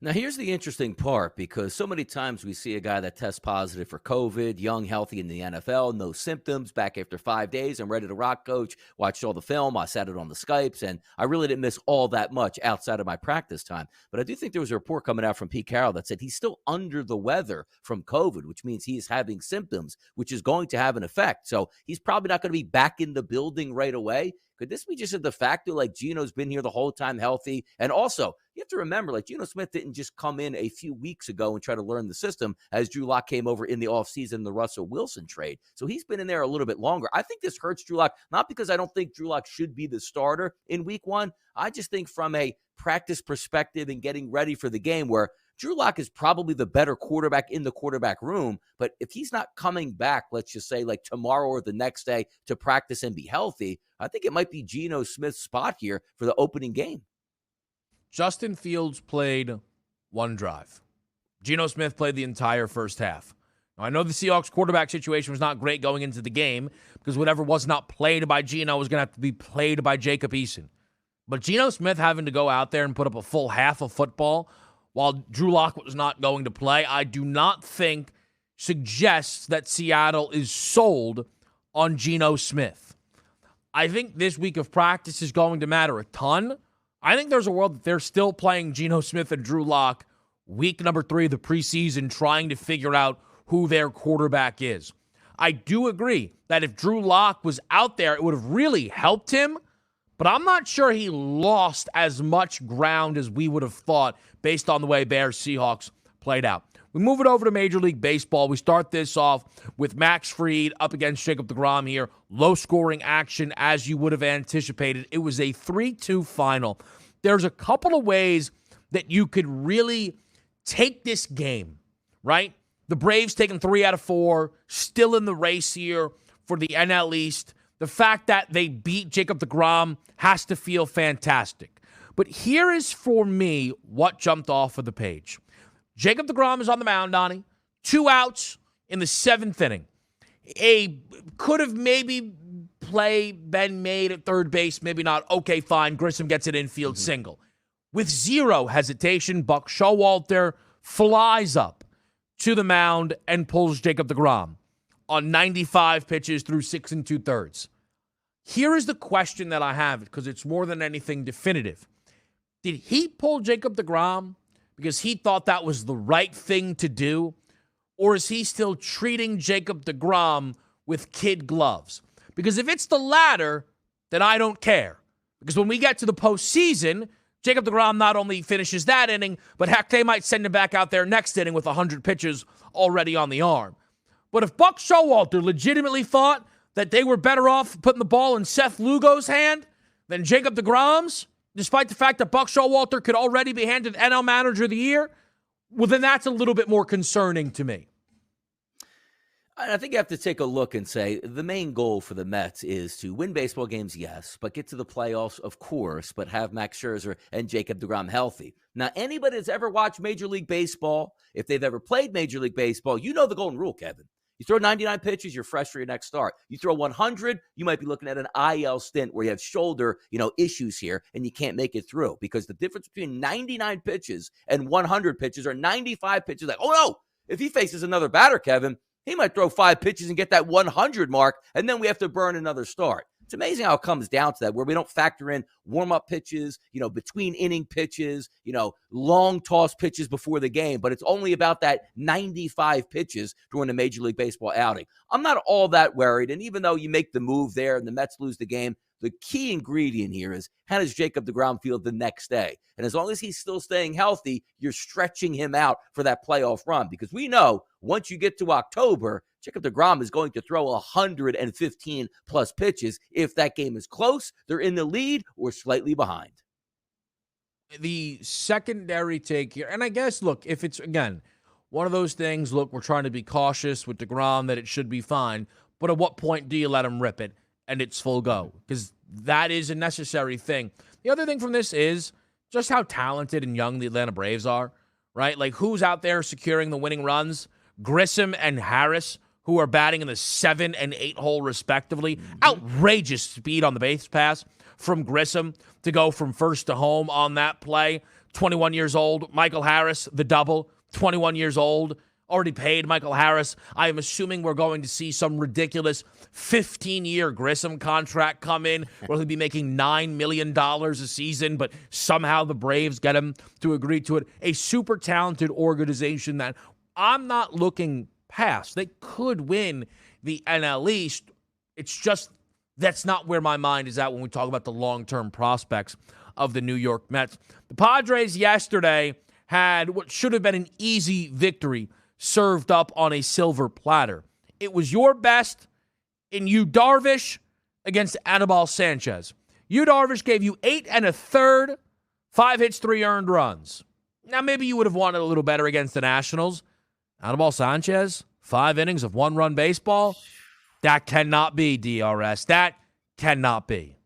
Now, here's the interesting part, because so many times we see a guy that tests positive for COVID, young, healthy in the NFL, no symptoms, back after 5 days. I'm ready to rock, coach. Watched all the film. I said it on the Skypes, and I really didn't miss all that much outside of my practice time. But I do think there was a report coming out from Pete Carroll that said he's still under the weather from COVID, which means he is having symptoms, which is going to have an effect. So he's probably not going to be back in the building right away. Could this be just a de facto, like Geno's been here the whole time healthy? And also, you have to remember, like Geno Smith didn't just come in a few weeks ago and try to learn the system as Drew Lock came over in the offseason, the Russell Wilson trade. So he's been in there a little bit longer. I think this hurts Drew Lock, not because I don't think Drew Lock should be the starter in week 1. I just think from a practice perspective and getting ready for the game where Drew Lock is probably the better quarterback in the quarterback room, but if he's not coming back, let's just say like tomorrow or the next day to practice and be healthy, I think it might be Geno Smith's spot here for the opening game. Justin Fields played one drive. Geno Smith played the entire first half. Now, I know the Seahawks quarterback situation was not great going into the game because whatever was not played by Geno was going to have to be played by Jacob Eason. But Geno Smith having to go out there and put up a full half of football while Drew Lock was not going to play, I do not think suggests that Seattle is sold on Geno Smith. I think this week of practice is going to matter a ton. I think there's a world that they're still playing Geno Smith and Drew Lock week number 3 of the preseason, trying to figure out who their quarterback is. I do agree that if Drew Lock was out there, it would have really helped him, but I'm not sure he lost as much ground as we would have thought based on the way Bears-Seahawks played out. We move it over to Major League Baseball. We start this off with Max Fried up against Jacob deGrom here. Low-scoring action as you would have anticipated. It was a 3-2 final. There's a couple of ways that you could really take this game, right? The Braves taking 3 out of 4, still in the race here for the NL East. The fact that they beat Jacob deGrom has to feel fantastic. But here is, for me, what jumped off of the page. Jacob deGrom is on the mound, Donnie. 2 outs in the 7th inning. Could have maybe play been made at third base, maybe not. Okay, fine. Grissom gets an infield single. With zero hesitation, Buck Showalter flies up to the mound and pulls Jacob deGrom on 95 pitches through 6 2/3. Here is the question that I have, because it's more than anything definitive. Did he pull Jacob deGrom because he thought that was the right thing to do? Or is he still treating Jacob deGrom with kid gloves? Because if it's the latter, then I don't care. Because when we get to the postseason, Jacob deGrom not only finishes that inning, but heck, they might send him back out there next inning with 100 pitches already on the arm. But if Buck Showalter legitimately thought that they were better off putting the ball in Seth Lugo's hand than Jacob deGrom's, despite the fact that Buck Showalter could already be handed NL Manager of the Year, well, then that's a little bit more concerning to me. I think you have to take a look and say the main goal for the Mets is to win baseball games, yes, but get to the playoffs, of course, but have Max Scherzer and Jacob deGrom healthy. Now, anybody that's ever watched Major League Baseball, if they've ever played Major League Baseball, you know the golden rule, Kevin. You throw 99 pitches, you're fresh for your next start. You throw 100, you might be looking at an IL stint where you have shoulder, issues here, and you can't make it through, because the difference between 99 pitches and 100 pitches or 95 pitches, like, oh no, if he faces another batter, Kevin, he might throw 5 pitches and get that 100 mark, and then we have to burn another start. It's amazing how it comes down to that, where we don't factor in warm-up pitches, between inning pitches, long toss pitches before the game, but it's only about that 95 pitches during a Major League Baseball outing. I'm not all that worried, and even though you make the move there and the Mets lose the game, the key ingredient here is, how does Jacob deGrom feel the next day? And as long as he's still staying healthy, you're stretching him out for that playoff run, because we know once you get to October, Jacob deGrom is going to throw 115-plus pitches. If that game is close, they're in the lead or slightly behind. The secondary take here, and I guess, look, if it's, again, one of those things, look, we're trying to be cautious with deGrom that it should be fine, but at what point do you let him rip it and it's full go? Because that is a necessary thing. The other thing from this is just how talented and young the Atlanta Braves are, right? Like, who's out there securing the winning runs? Grissom and Harris, who are batting in the 7 and 8 hole respectively. Outrageous speed on the base pass from Grissom to go from first to home on that play. 21 years old. Michael Harris, the double, 21 years old. Already paid Michael Harris. I am assuming we're going to see some ridiculous 15-year Grissom contract come in where he'll be making $9 million a season, but somehow the Braves get him to agree to it. A super talented organization that I'm not looking past. They could win the NL East. It's just that's not where my mind is at when we talk about the long-term prospects of the New York Mets. The Padres yesterday had what should have been an easy victory served up on a silver platter. It was your best in Yu Darvish against Anibal Sanchez. Yu Darvish gave you 8 1/3, 5 hits, 3 earned runs. Now, maybe you would have wanted a little better against the Nationals. Anibal Sanchez, 5 innings of 1-run baseball. That cannot be, DRS. That cannot be.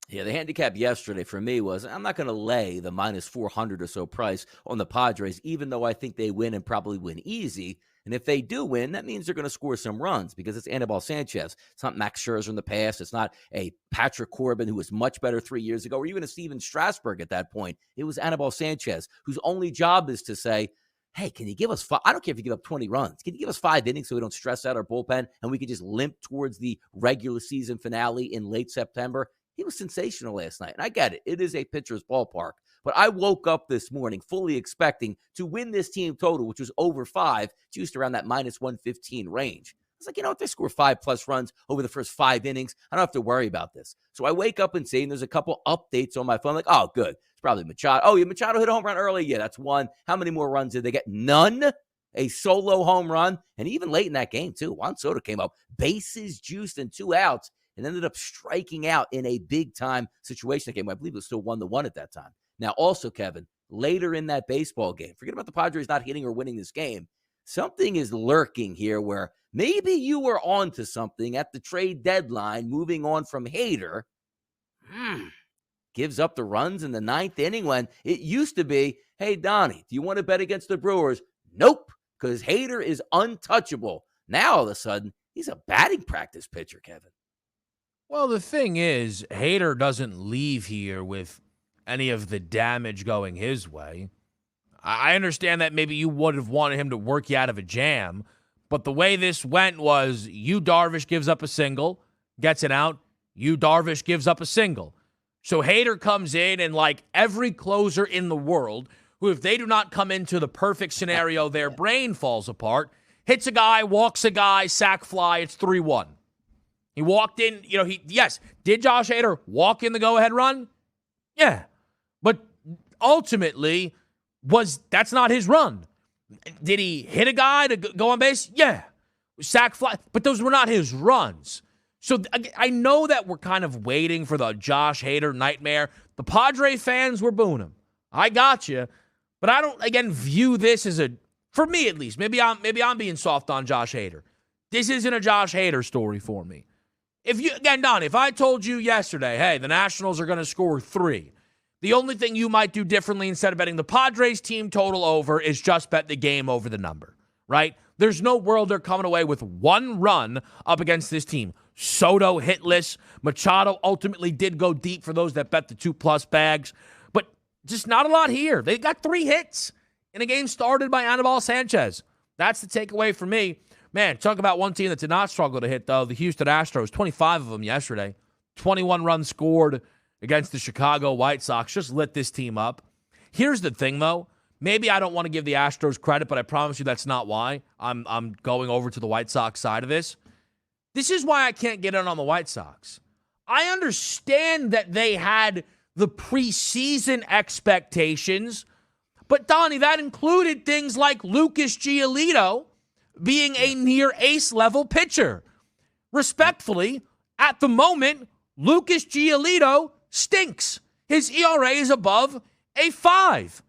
Yeah, the handicap yesterday for me was I'm not going to lay the minus 400 or so price on the Padres, even though I think they win and probably win easy. And if they do win, that means they're going to score some runs because it's Anibal Sanchez. It's not Max Scherzer in the past. It's not a Patrick Corbin who was much better 3 years ago, or even a Steven Strasburg at that point. It was Anibal Sanchez, whose only job is to say, hey, can you give us I don't care if you give up 20 runs. Can you give us 5 innings so we don't stress out our bullpen and we can just limp towards the regular season finale in late September? He was sensational last night. And I get it. It is a pitcher's ballpark. But I woke up this morning fully expecting to win this team total, which was over 5, juiced around that minus 115 range. I was like, if they score 5+ runs over the first 5 innings, I don't have to worry about this. So I wake up and see, and there's a couple updates on my phone. Like, oh, good. It's probably Machado. Oh, yeah, Machado hit a home run early. Yeah, that's 1. How many more runs did they get? None. A solo home run. And even late in that game, too, Juan Soto came up, bases juiced and 2 outs, and ended up striking out in a big-time situation game. I believe it was still 1-1 at that time. Now, also, Kevin, later in that baseball game, forget about the Padres not hitting or winning this game, something is lurking here where maybe you were on to something at the trade deadline, moving on from Hader. Gives up the runs in the 9th inning when it used to be, hey, Donnie, do you want to bet against the Brewers? Nope, because Hader is untouchable. Now, all of a sudden, he's a batting practice pitcher, Kevin. Well, the thing is, Hader doesn't leave here with any of the damage going his way. I understand that maybe you would have wanted him to work you out of a jam, but the way this went was Yu Darvish gives up a single, gets it out. Yu Darvish gives up a single. So Hader comes in, and like every closer in the world, who if they do not come into the perfect scenario, their brain falls apart, hits a guy, walks a guy, sack fly, it's 3-1. He walked in, did Josh Hader walk in the go-ahead run? Yeah. But ultimately, that's not his run. Did he hit a guy to go on base? Yeah. Sack fly. But those were not his runs. So I know that we're kind of waiting for the Josh Hader nightmare. The Padre fans were booing him. I got you. But I don't, again, view this as for me at least, maybe I'm being soft on Josh Hader. This isn't a Josh Hader story for me. Donnie, if I told you yesterday, hey, the Nationals are going to score 3, the only thing you might do differently instead of betting the Padres team total over is just bet the game over the number, right? There's no world they're coming away with 1 run up against this team. Soto hitless. Machado ultimately did go deep for those that bet the 2+ bags, but just not a lot here. They got 3 hits in a game started by Anibal Sanchez. That's the takeaway for me. Man, talk about one team that did not struggle to hit, though. The Houston Astros, 25 of them yesterday. 21 runs scored against the Chicago White Sox. Just lit this team up. Here's the thing, though. Maybe I don't want to give the Astros credit, but I promise you that's not why. I'm going over to the White Sox side of this. This is why I can't get in on the White Sox. I understand that they had the preseason expectations, but, Donnie, that included things like Lucas Giolito being a near ace-level pitcher. Respectfully, at the moment, Lucas Giolito stinks. His ERA is above a 5.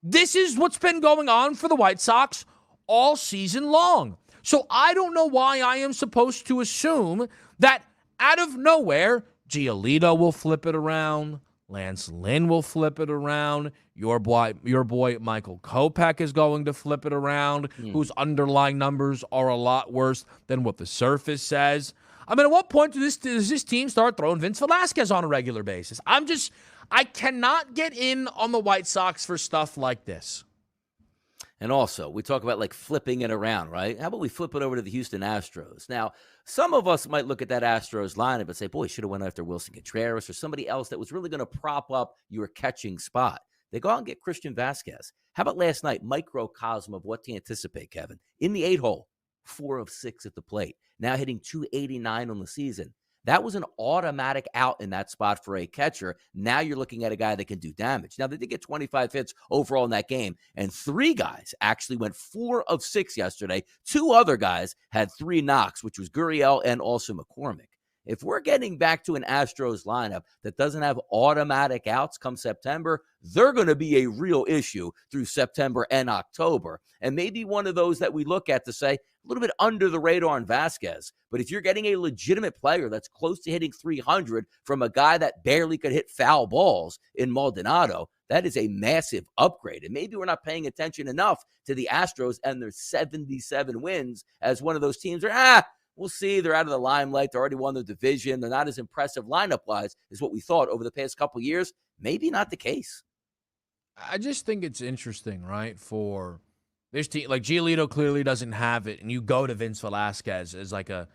This is what's been going on for the White Sox all season long. So I don't know why I am supposed to assume that out of nowhere, Giolito will flip it around, Lance Lynn will flip it around, your boy Michael Kopech is going to flip it around, whose underlying numbers are a lot worse than what the surface says. I mean, at what point does this team start throwing Vince Velasquez on a regular basis? I cannot get in on the White Sox for stuff like this. And also, we talk about like flipping it around, right? How about we flip it over to the Houston Astros? Now, some of us might look at that Astros lineup and say, boy, should have went after Wilson Contreras or somebody else that was really going to prop up your catching spot. They go out and get Christian Vasquez. How about last night, microcosm of what to anticipate, Kevin? In the 8-hole, 4 of 6 at the plate, now hitting .289 on the season. That was an automatic out in that spot for a catcher. Now you're looking at a guy that can do damage. Now, they did get 25 hits overall in that game, and 3 guys actually went 4 of 6 yesterday. 2 other guys had 3 knocks, which was Gurriel and also McCormick. If we're getting back to an Astros lineup that doesn't have automatic outs come September, they're going to be a real issue through September and October. And maybe one of those that we look at to say, a little bit under the radar on Vasquez. But if you're getting a legitimate player that's close to hitting 300 from a guy that barely could hit foul balls in Maldonado, that is a massive upgrade. And maybe we're not paying attention enough to the Astros and their 77 wins as one of those teams where, we'll see. They're out of the limelight. They already won the division. They're not as impressive lineup-wise as what we thought over the past couple of years. Maybe not the case. I just think it's interesting, right, for this team. Like, Giolito clearly doesn't have it, and you go to Vince Velasquez as like a,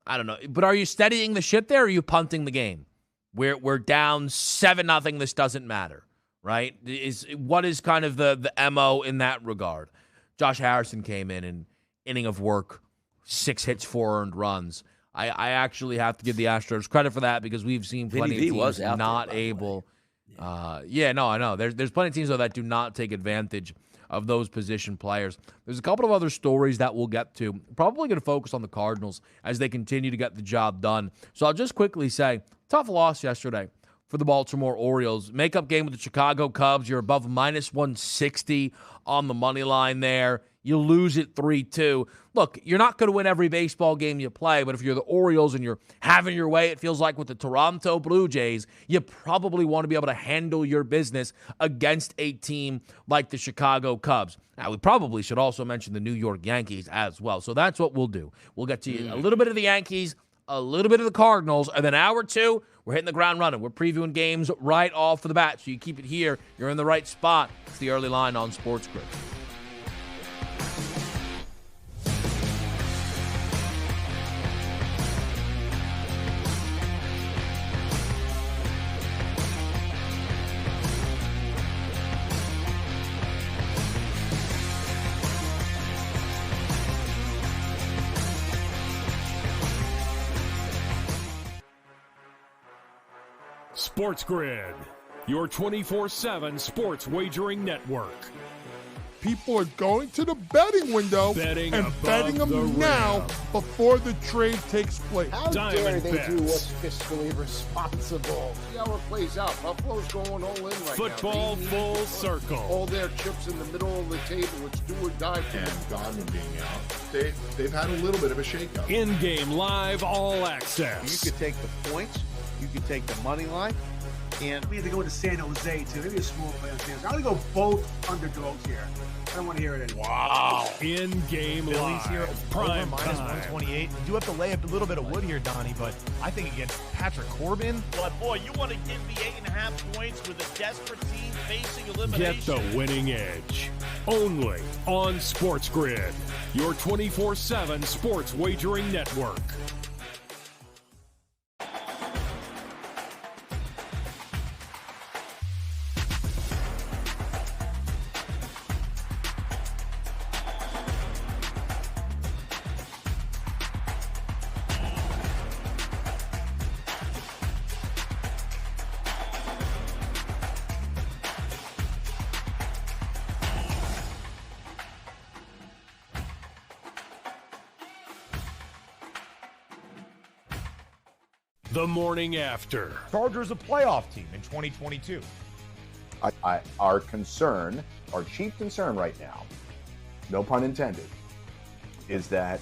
I don't know. But are you steadying the ship there, or are you punting the game? We're down 7-0. This doesn't matter, right? What is kind of the MO in that regard? Josh Harrison came in an inning of work, 6 hits, 4 earned runs. I actually have to give the Astros credit for that because we've seen plenty of teams not able. I know. There's plenty of teams, though, that do not take advantage of those position players. There's a couple of other stories that we'll get to. Probably going to focus on the Cardinals as they continue to get the job done. So I'll just quickly say, tough loss yesterday for the Baltimore Orioles. Makeup game with the Chicago Cubs. You're above -160 on the money line there. You lose it 3-2. Look, you're not going to win every baseball game you play, but if you're the Orioles and you're having your way, it feels like with the Toronto Blue Jays, you probably want to be able to handle your business against a team like the Chicago Cubs. Now, we probably should also mention the New York Yankees as well. So that's what we'll do. We'll get to you a little bit of the Yankees, a little bit of the Cardinals, and then hour 2, we're hitting the ground running. We're previewing games right off the bat, so you keep it here. You're in the right spot. It's the Early Line on Sports Grid. Sports Grid, your 24/7 sports wagering network. People are going to the betting window Betting and above betting the them now rim. before the trade takes place. How dare Diamond they bets. do what's fiscally responsible? See how it plays out. Buffalo's going all in right Football now. They need full to put circle. all their chips in the middle of the table. It's do or die for them. And Godwin being out, they've had a little bit of a shakeup. In-game live all You access. could take the points, you could take the money line, and We had to go to San Jose, too. Maybe a small play on San Jose. I'm going to go both underdogs here. I don't want to hear it anymore. Wow. In-game Phillies here live. over Prime time. -128. You do have to lay a little bit of wood here, Donnie, but I think against Patrick Corbin. But boy, you want to give the 8.5 points with a desperate team facing Get elimination. the winning edge. Only on Sports Grid, your 24/7 sports wagering network. The morning after. Chargers a playoff team in 2022. Our concern, our chief concern right now, no pun intended, is that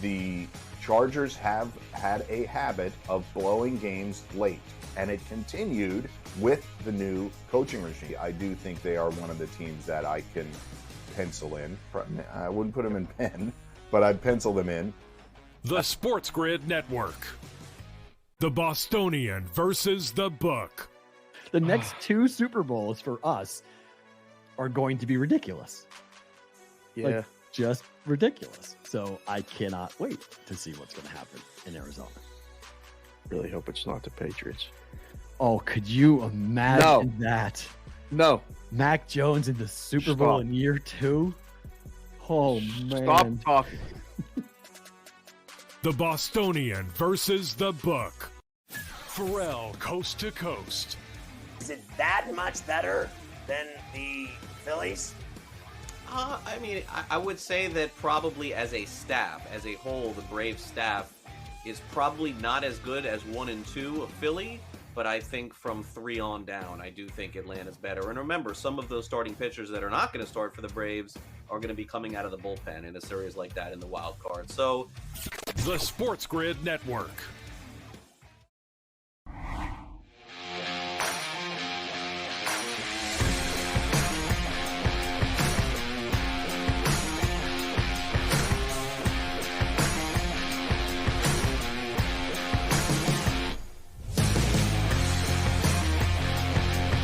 the Chargers have had a habit of blowing games late, and it continued with the new coaching regime. I do think they are one of the teams that I can pencil in. I wouldn't put them in pen, but I'd pencil them in. The Sports Grid Network. The Bostonian versus the Book. The next 2 Super Bowls for us are going to be ridiculous. yeah. Like, just ridiculous. So I cannot wait to see what's going to happen in Arizona. Really hope it's not the Patriots. Oh, could you imagine that? No. Mac Jones in the Super Bowl in year 2? Oh, man. Stop talking. The Bostonian versus the Book. Pharrell, coast to coast. Is it that much better than the Phillies? I mean, I would say that probably as a staff, as a whole, the Braves staff is probably not as good as 1 and 2 of Philly, but I think from 3 on down, I do think Atlanta's better. And remember, some of those starting pitchers that are not going to start for the Braves are going to be coming out of the bullpen in a series like that in the wild card. So, the Sports Grid Network.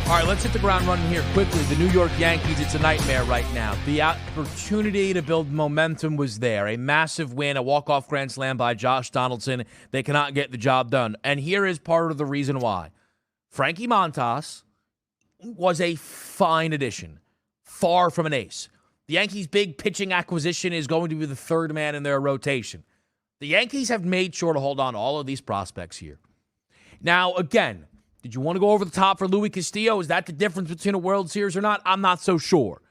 All right, let's hit the ground running here quickly. The New York Yankees, it's a nightmare right now. The opportunity to build momentum was there. A massive win, a walk-off grand slam by Josh Donaldson. They cannot get the job done. And here is part of the reason why. Frankie Montas was a fine addition, far from an ace. The Yankees' big pitching acquisition is going to be the third man in their rotation. The Yankees have made sure to hold on to all of these prospects here. Now, again, did you want to go over the top for Luis Castillo? Is that the difference between a World Series or not? I'm not so sure.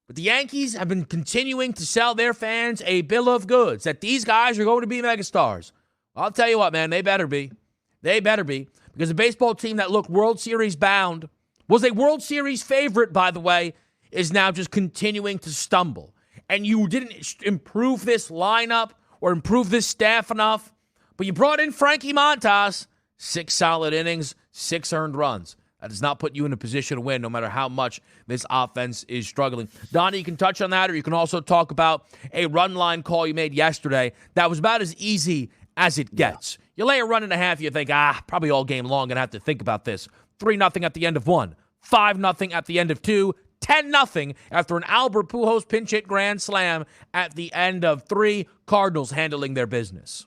But the Yankees have been continuing to sell their fans a bill of goods that these guys are going to be megastars. I'll tell you what, man, they better be. They better be. Because a baseball team that looked World Series bound, was a World Series favorite, by the way, is now just continuing to stumble. And you didn't improve this lineup or improve this staff enough, but you brought in Frankie Montas, 6 solid innings, 6 earned runs. That does not put you in a position to win, no matter how much this offense is struggling. Donnie, you can touch on that, or you can also talk about a run line call you made yesterday that was about as easy as it gets. Yeah. You lay a run and a half, you think, probably all game long, going to have to think about this. 3-0 at the end of 1, 5-0 at the end of 2, 10-0 after an Albert Pujols pinch hit grand slam at the end of 3. Cardinals handling their business.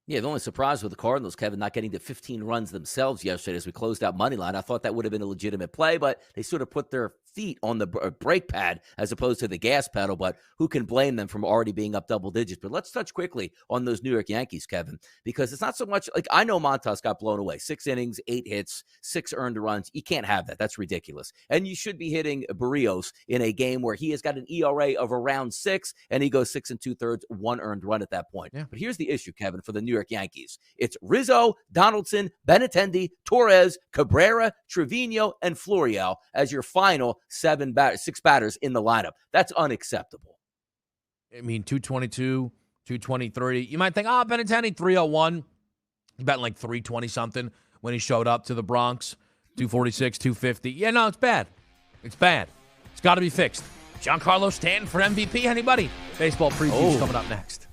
Yeah, the only surprise with the Cardinals, Kevin, not getting to 15 runs themselves yesterday as we closed out Moneyline. I thought that would have been a legitimate play, but they sort of put their feet on the brake pad as opposed to the gas pedal, but who can blame them from already being up double digits? But let's touch quickly on those New York Yankees, Kevin, because it's not so much like I know Montas got blown away. 6 innings, 8 hits, 6 earned runs. You can't have that. That's ridiculous. And you should be hitting Barrios in a game where he has got an ERA of around 6, and he goes 6 2/3, 1 earned run at that point. Yeah. But here's the issue, Kevin, for the New York Yankees. It's Rizzo, Donaldson, Benintendi, Torres, Cabrera, Trevino, and Florial as your final 6 batters in the lineup. That's unacceptable. I mean, 222, 223. You might think, Benintendi, 301. He batted like 320-something when he showed up to the Bronx. 246, 250. Yeah, no, it's bad. It's bad. It's got to be fixed. Giancarlo Stanton for MVP, anybody? Baseball preview's coming up next.